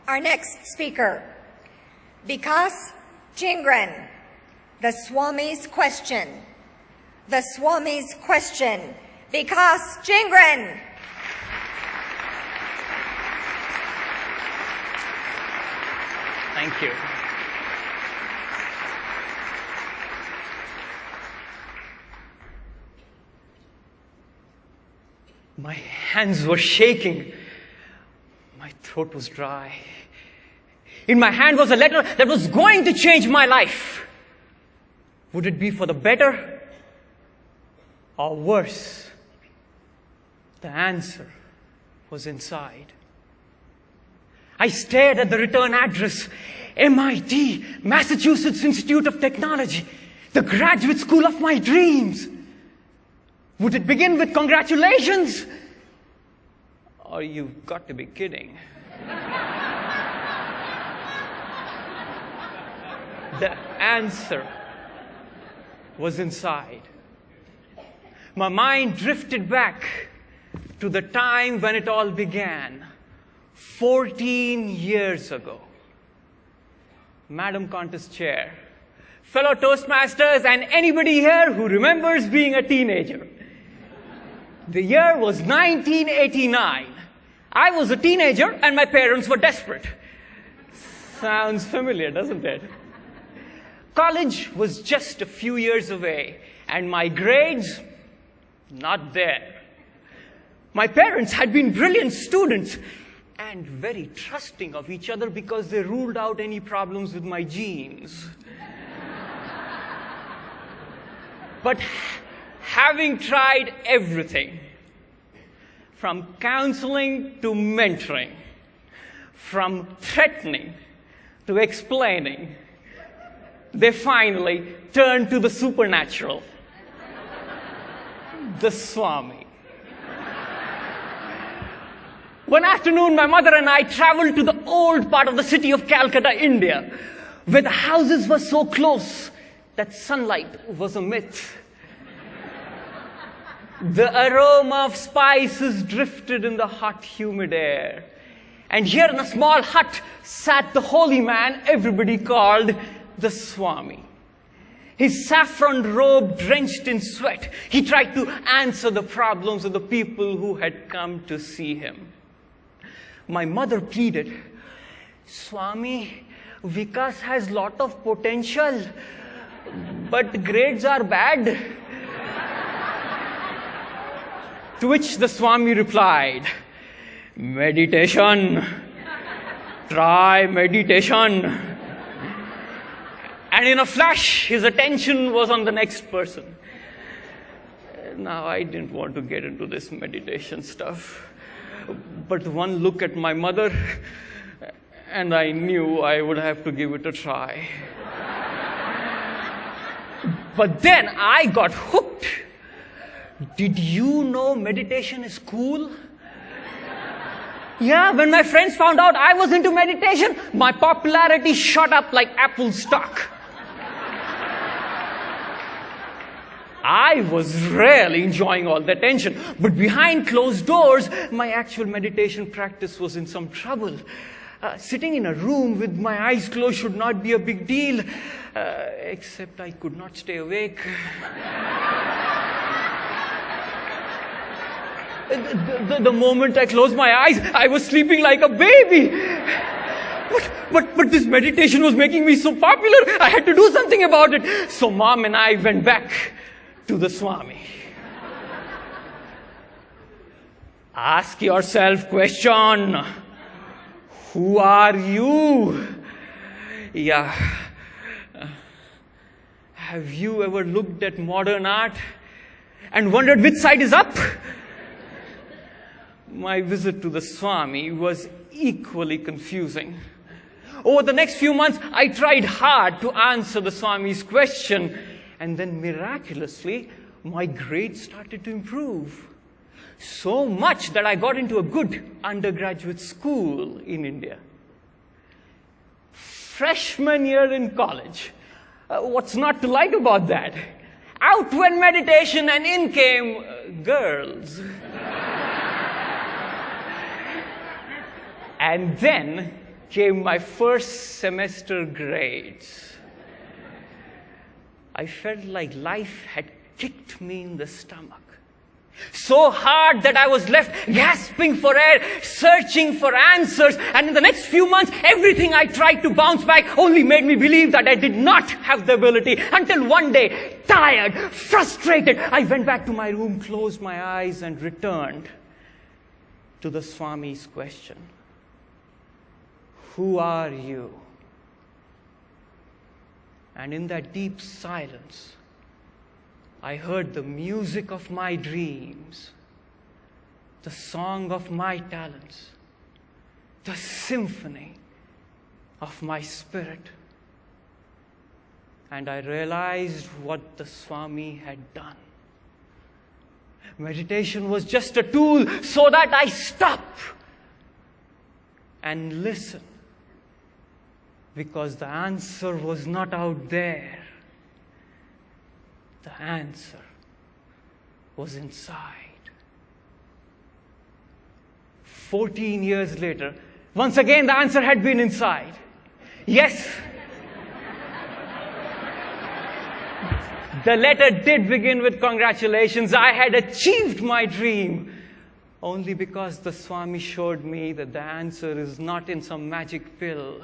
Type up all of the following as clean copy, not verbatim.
Our next speaker, Vikas Jhingran, the Swami's question. The Swami's question. Vikas Jhingran. Thank you. My hands were shaking. My throat was dry. In my hand was a letter that was going to change my life. Would it be for the better or worse? The answer was inside. I stared at the return address, MIT, Massachusetts Institute of Technology, the graduate school of my dreams. Would it begin with congratulations? Or you've got to be kidding. The answer was inside. My mind drifted back to the time when it all began, 14 years ago. Madam Contest Chair, fellow Toastmasters, and anybody here who remembers being a teenager. The year was 1989. I was a teenager and my parents were desperate. Sounds familiar, doesn't it? College was just a few years away, and my grades, not there. My parents had been brilliant students and very trusting of each other because they ruled out any problems with my genes. But having tried everything, from counseling to mentoring, from threatening to explaining, they finally turned to the supernatural, the Swami. One afternoon, my mother and I traveled to the old part of the city of Calcutta, India, where the houses were so close that sunlight was a myth. The aroma of spices drifted in the hot, humid air. And here in a small hut sat the holy man everybody called the Swami. His saffron robe drenched in sweat, he tried to answer the problems of the people who had come to see him. My mother pleaded, "Swami, Vikas has lot of potential, but grades are bad." To which the Swami replied, "Meditation. Try meditation." And in a flash, his attention was on the next person. Now, I didn't want to get into this meditation stuff. But one look at my mother, and I knew I would have to give it a try. But then I got hooked. Did you know meditation is cool? Yeah, when my friends found out I was into meditation, my popularity shot up like Apple stock. I was really enjoying all the attention, but behind closed doors, my actual meditation practice was in some trouble. Sitting in a room with my eyes closed should not be a big deal, except I could not stay awake. The moment I closed my eyes, I was sleeping like a baby. But this meditation was making me so popular, I had to do something about it. So Mom and I went back to the Swami. Ask yourself question, who are you? Yeah. Have you ever looked at modern art and wondered which side is up? My visit to the Swami was equally confusing. Over the next few months, I tried hard to answer the Swami's question, and then miraculously, my grades started to improve. So much that I got into a good undergraduate school in India. Freshman year in college. What's not to like about that? Out went meditation and in came girls. And then came my first semester grades. I felt like life had kicked me in the stomach. So hard that I was left gasping for air, searching for answers. And in the next few months, everything I tried to bounce back only made me believe that I did not have the ability. Until one day, tired, frustrated, I went back to my room, closed my eyes, and returned to the Swami's question. Who are you? And in that deep silence, I heard the music of my dreams, the song of my talents, the symphony of my spirit. And I realized what the Swami had done. Meditation was just a tool so that I stop and listen, because the answer was not out there. The answer was inside. 14 years later, once again the answer had been inside. Yes, the letter did begin with congratulations. I had achieved my dream. Only because the Swami showed me that the answer is not in some magic pill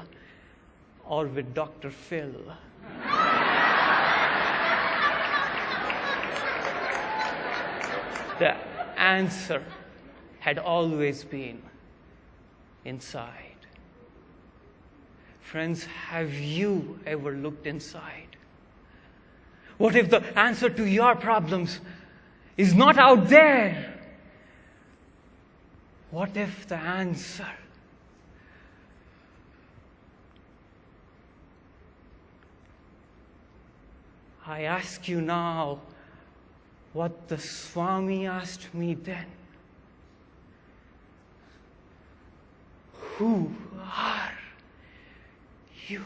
or with Dr. Phil. The answer had always been inside. Friends, have you ever looked inside? What if the answer to your problems is not out there? What if the answer I ask you now what the Swami asked me then? Who are you?